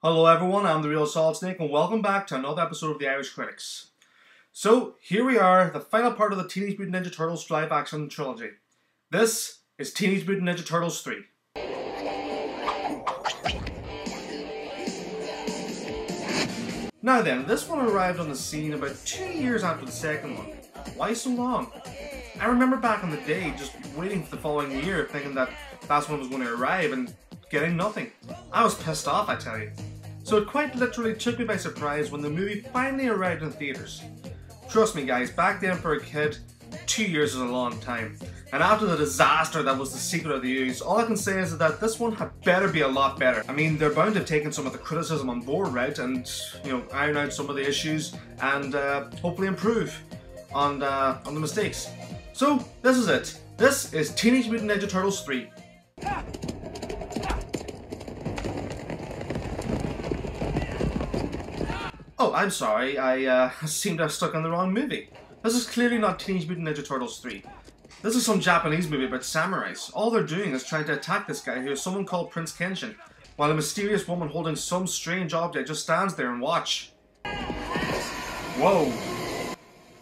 Hello everyone, I'm the Real Solid Snake and welcome back to another episode of the Irish Critics. So, here we are, the final part of the Teenage Mutant Ninja Turtles live action trilogy. This is Teenage Mutant Ninja Turtles 3. Now then, this one arrived on the scene about 2 years after the second one. Why so long? I remember back in the day just waiting for the following year thinking that that's when it was going to arrive and getting nothing. I was pissed off, I tell you. So it quite literally took me by surprise when the movie finally arrived in theatres. Trust me guys, back then for a kid, 2 years is a long time. And after the disaster that was The Secret of the Ooze, all I can say is that this one had better be a lot better. I mean, they're bound to have taken some of the criticism on board, right? And, iron out some of the issues and hopefully improve on the mistakes. So, this is it. This is Teenage Mutant Ninja Turtles 3. Oh, I'm sorry, I seem to have stuck on the wrong movie. This is clearly not Teenage Mutant Ninja Turtles 3. This is some Japanese movie about samurais. All they're doing is trying to attack this guy who is someone called Prince Kenshin, while a mysterious woman holding some strange object just stands there and watch. Whoa.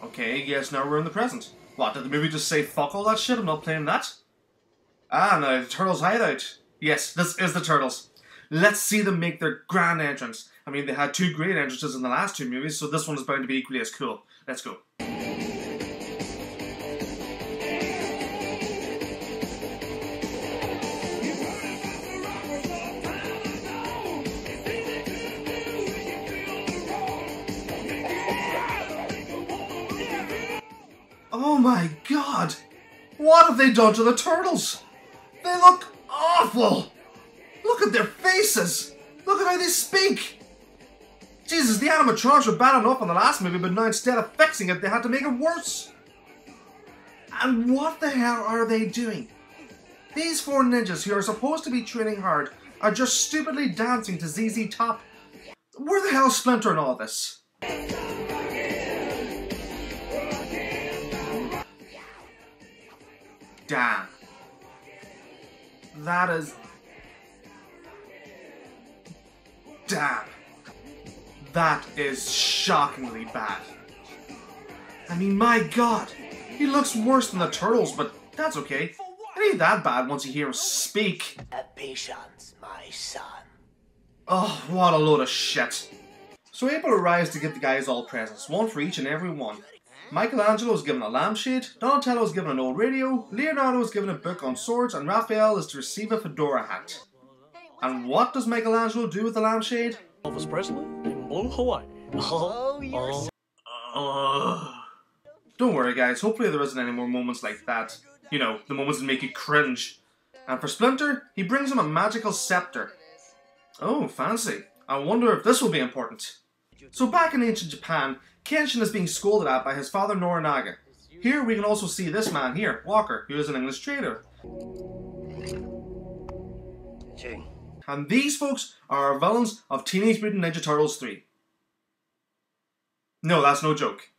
Okay, yes, now we're in the present. What, did the movie just say fuck all that shit, I'm not playing that? Ah, no, the Turtles' hideout. Yes, this is the Turtles. Let's see them make their grand entrance. I mean, they had two great entrances in the last two movies, so this one is bound to be equally as cool. Let's go. Oh my god! What have they done to the Turtles? They look awful! Look at their faces! Look at how they speak! Jesus, the animatronics were bad enough in the last movie, but now instead of fixing it, they had to make it worse. And what the hell are they doing? These four ninjas who are supposed to be training hard are just stupidly dancing to ZZ Top. Where the hell's Splinter in all this? Damn. That is... Damn. That is shockingly bad. I mean, my god. He looks worse than the Turtles, but that's okay. It ain't that bad once you hear him speak. Have patience, my son. Oh, what a load of shit. So April arrives to give the guys all presents, one for each and every one. Michelangelo is given a lampshade, Donatello is given an old radio, Leonardo is given a book on swords, and Raphael is to receive a fedora hat. And what does Michelangelo do with the lampshade? Elvis Presley in Blue Hawaii. Don't worry guys, hopefully there isn't any more moments like that. You know, the moments that make you cringe. And for Splinter, he brings him a magical scepter. Oh, fancy. I wonder if this will be important. So back in ancient Japan, Kenshin is being scolded at by his father Norinaga. Here we can also see this man here, Walker, who is an English trader. And these folks are our villains of Teenage Mutant Ninja Turtles 3. No, that's no joke.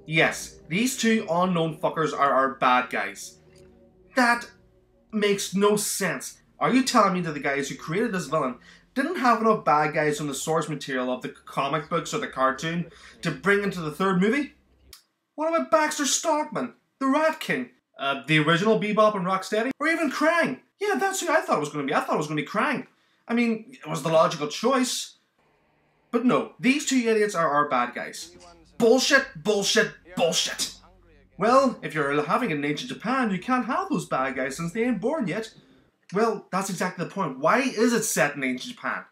Yes, these two unknown fuckers are our bad guys. That makes no sense. Are you telling me that the guys who created this villain didn't have enough bad guys from the source material of the comic books or the cartoon to bring into the third movie? What about Baxter Stockman, the Rat King, the original Bebop and Rocksteady, or even Krang? Yeah, that's who I thought it was going to be. I thought it was going to be Krang. I mean, it was the logical choice. But no, these two idiots are our bad guys. Bullshit, bullshit, bullshit. Well, if you're having it in ancient Japan, you can't have those bad guys since they ain't born yet. Well, that's exactly the point. Why is it set in ancient Japan?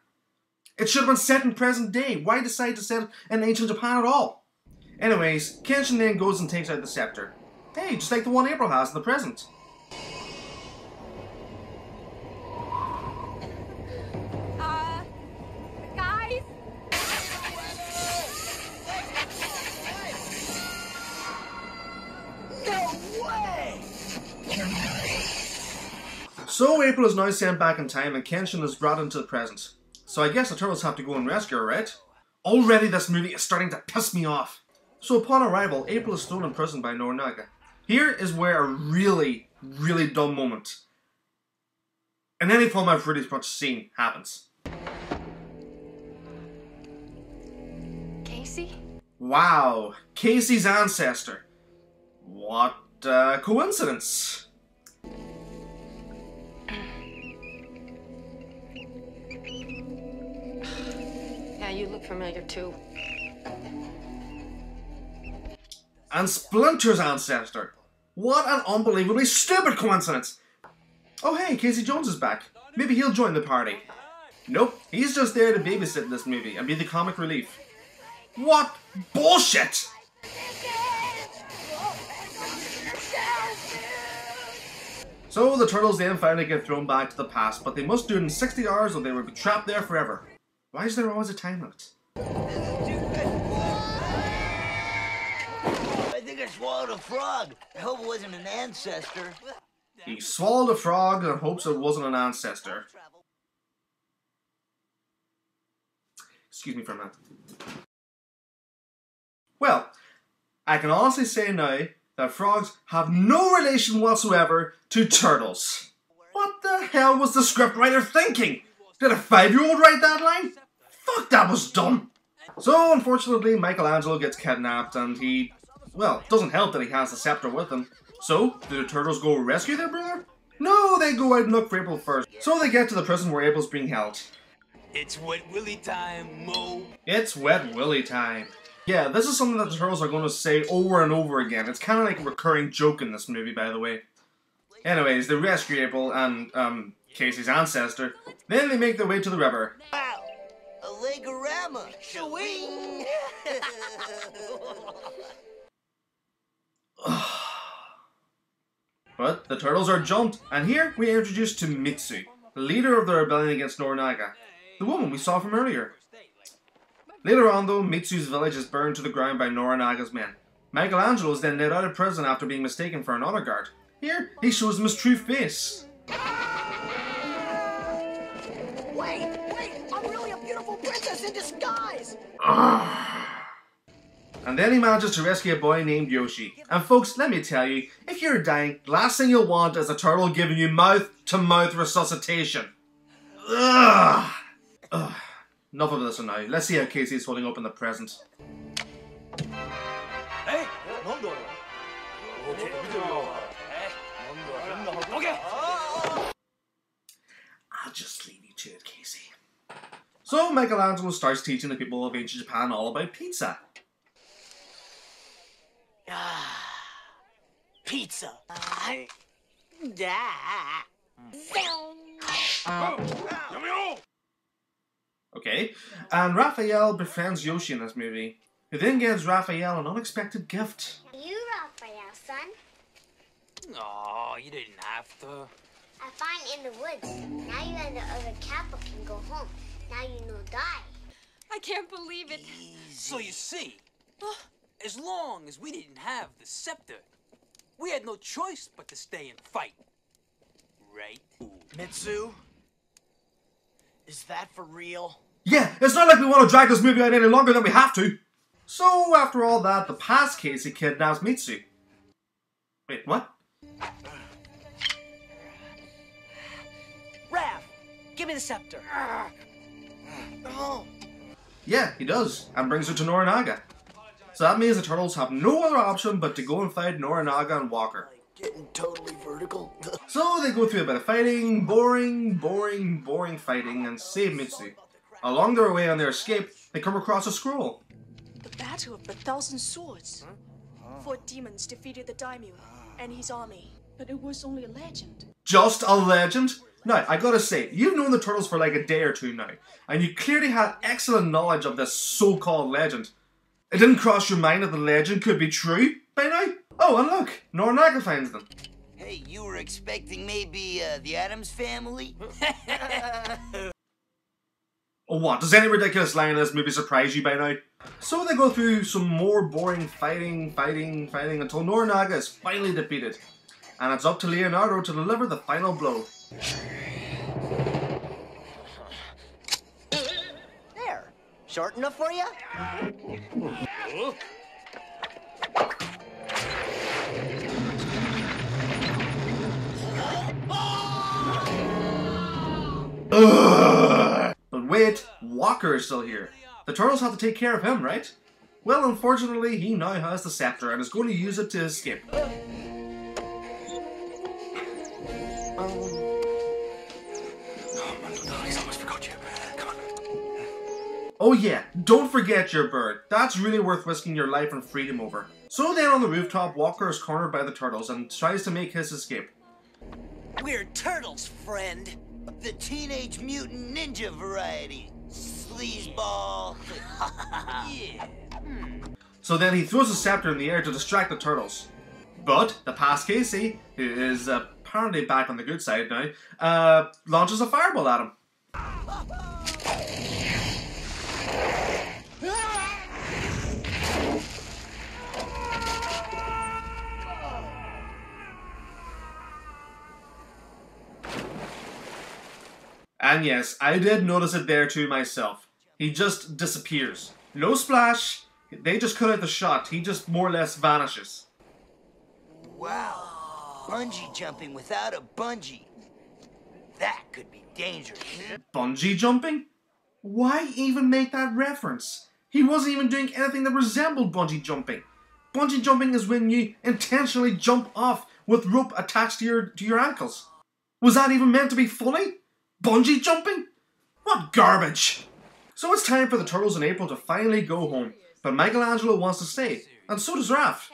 It should have been set in present day. Why decide to set it in ancient Japan at all? Anyways, Kenshin then goes and takes out the scepter. Hey, just like the one April has in the present. Guys? No way! So April is now sent back in time and Kenshin is brought into the present. So I guess the Turtles have to go and rescue her, right? Already this movie is starting to piss me off. So upon arrival, April is thrown in prison by Norinaga. Here is where a really, really dumb moment in any film I've really much seen happens. Casey? Wow, Casey's ancestor. What coincidence. Yeah, you look familiar too. And Splinter's ancestor. What an unbelievably stupid coincidence. Oh hey, Casey Jones is back. Maybe he'll join the party. Nope, he's just there to babysit this movie and be the comic relief. What bullshit! So the Turtles then finally get thrown back to the past, but they must do it in 60 hours or they will be trapped there forever. Why is there always a time limit? I think I swallowed a frog. I hope it wasn't an ancestor. He swallowed a frog and hopes it wasn't an ancestor. Excuse me for a minute. Well, I can honestly say now that frogs have no relation whatsoever to turtles. What the hell was the scriptwriter thinking? Did a 5-year-old write that line? Fuck, that was dumb. So, unfortunately, Michelangelo gets kidnapped and he, well, doesn't help that he has the scepter with him. So, do the turtles go rescue their brother? No, they go out and look for April first. So they get to the prison where April's being held. It's Wet Willie time, Mo. It's Wet Willie time. Yeah, this is something that the Turtles are going to say over and over again. It's kind of like a recurring joke in this movie, by the way. Anyways, they rescue April and, Casey's ancestor. Then they make their way to the river. Wow, a Legorama. Swing. But the Turtles are jumped, and here we are introduced to Mitsu, the leader of the rebellion against Norinaga, the woman we saw from earlier. Later on though, Mitsu's village is burned to the ground by Norinaga's men. Michelangelo is then let out of prison after being mistaken for another guard. Here, he shows them his true face. Wait, I'm really a beautiful princess in disguise. And then he manages to rescue a boy named Yoshi. And folks, let me tell you, if you're dying, the last thing you'll want is a turtle giving you mouth-to-mouth resuscitation. Ugh. Ugh. Enough of this for now. Let's see how Casey is holding up in the present. Hey, I'll just leave you to it, Casey. So Michelangelo starts teaching the people of ancient Japan all about pizza. Pizza. Okay, and Raphael befriends Yoshi in this movie, who then gives Raphael an unexpected gift. You, Raphael, son. oh, you didn't have to. I find in the woods. Now you and the other Kappa can go home. Now you no die. I can't believe it. So you see, as long as we didn't have the scepter, we had no choice but to stay and fight. Right? Mitsu? Is that for real? Yeah, it's not like we want to drag this movie out any longer than we have to. So, after all that, the past Casey kidnaps Mitsu. Wait, what? Raph, give me the scepter. Oh. Yeah, he does, and brings her to Norinaga. So that means the Turtles have no other option but to go and fight Norinaga and Walker. Getting totally vertical. So they go through a bit of fighting, boring fighting, and save Mitsu. Along their way on their escape, they come across a scroll. The Battle of the Thousand Swords. 4 demons defeated the daimyo and his army, but it was only a legend. Just a legend? Now, I gotta say, you've known the Turtles for like a day or two now, and you clearly had excellent knowledge of this so-called legend. It didn't cross your mind that the legend could be true by now? Oh, and look, Norinaga finds them. Hey, you were expecting maybe the Addams Family? Oh, what? Does any ridiculous line in this movie surprise you by now? So they go through some more boring fighting until Norinaga is finally defeated. And it's up to Leonardo to deliver the final blow. There. Short enough for you? Ugh. But wait, Walker is still here. The Turtles have to take care of him, right? Well, unfortunately, he now has the scepter and is going to use it to escape. Oh yeah, don't forget your bird. That's really worth risking your life and freedom over. So then on the rooftop, Walker is cornered by the turtles and tries to make his escape. We're turtles, friend. The Teenage Mutant Ninja variety. Sleazeball. Yeah. So then he throws a scepter in the air to distract the turtles. But the past Casey, who is apparently back on the good side now, launches a fireball at him. And yes, I did notice it there too myself. He just disappears. No splash, they just cut out the shot, he just more or less vanishes. Wow. Bungee jumping without a bungee. That could be dangerous. Bungee jumping? Why even make that reference? He wasn't even doing anything that resembled bungee jumping. Bungee jumping is when you intentionally jump off with rope attached to your ankles. Was that even meant to be funny? Bungee jumping? What garbage! So it's time for the Turtles and April to finally go home, but Michelangelo wants to stay, and so does Raph.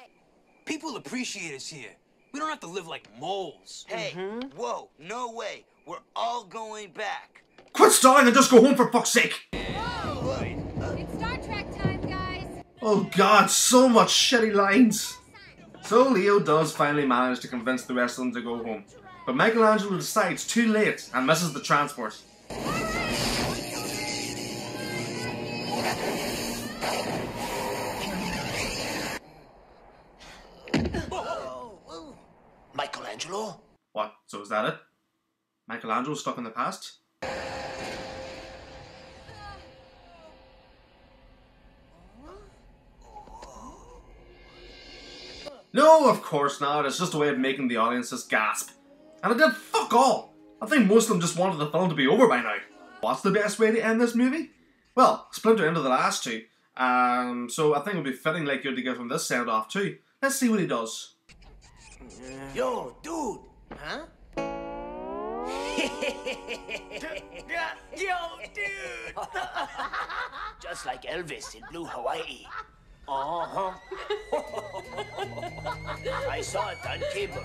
People appreciate us here. We don't have to live like moles. Hey, whoa, no way. We're all going back. Quit stalling and just go home for fuck's sake! It's Star Trek time, guys. Oh god, so much shitty lines! So Leo does finally manage to convince the rest of them to go home, but Michelangelo decides too late and misses the transport. Michelangelo? What, so is that it? Michelangelo stuck in the past? No, of course not. It's just a way of making the audiences gasp. And it did fuck all. I think most of them just wanted the film to be over by now. What's the best way to end this movie? Well, splinter into the last two. So I think it would be fitting like good to give him this send off too. Let's see what he does. Yo, dude. Huh? Yo, dude. Just like Elvis in Blue Hawaii. Uh-huh. I saw it on cable.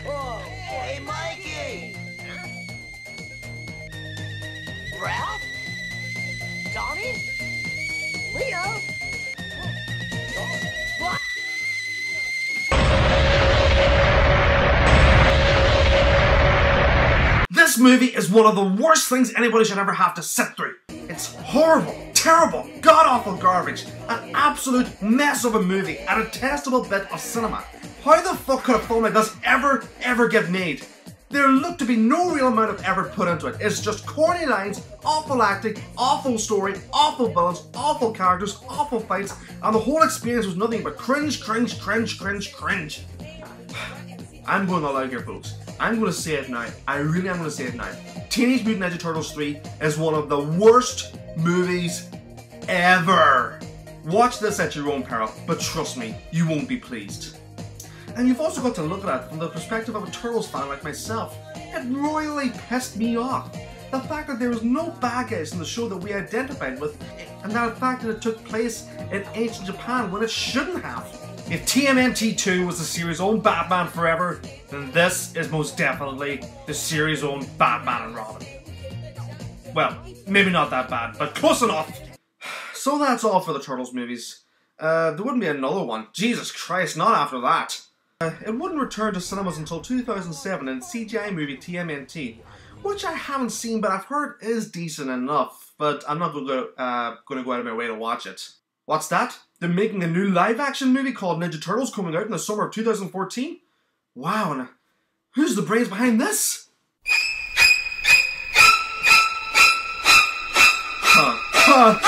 Oh, hey, Mikey. Ralph? Donnie? Leo? What? This movie is one of the worst things anybody should ever have to sit through. It's horrible, terrible, god-awful garbage, an absolute mess of a movie, a detestable bit of cinema. How the fuck could a film like this ever get made? There looked to be no real amount of effort put into it. It's just corny lines, awful acting, awful story, awful villains, awful characters, awful fights, and the whole experience was nothing but cringe, cringe, cringe, cringe, cringe. I'm going all out here, folks. I'm going to say it now. I really am going to say it now. Teenage Mutant Ninja Turtles 3 is one of the worst movies ever. Watch this at your own peril, but trust me, you won't be pleased. And you've also got to look at it from the perspective of a Turtles fan like myself. It royally pissed me off. The fact that there was no bad guys in the show that we identified with, and the fact that it took place in ancient Japan when it shouldn't have. If TMNT 2 was the series' own Batman Forever, then this is most definitely the series' own Batman and Robin. Well, maybe not that bad, but close enough! So that's all for the Turtles movies. There wouldn't be another one. Jesus Christ, not after that. It wouldn't return to cinemas until 2007 in the CGI movie TMNT, which I haven't seen but I've heard is decent enough, but I'm not going to go out of my way to watch it. What's that? They're making a new live-action movie called Ninja Turtles coming out in the summer of 2014? Wow, and who's the brains behind this? Huh.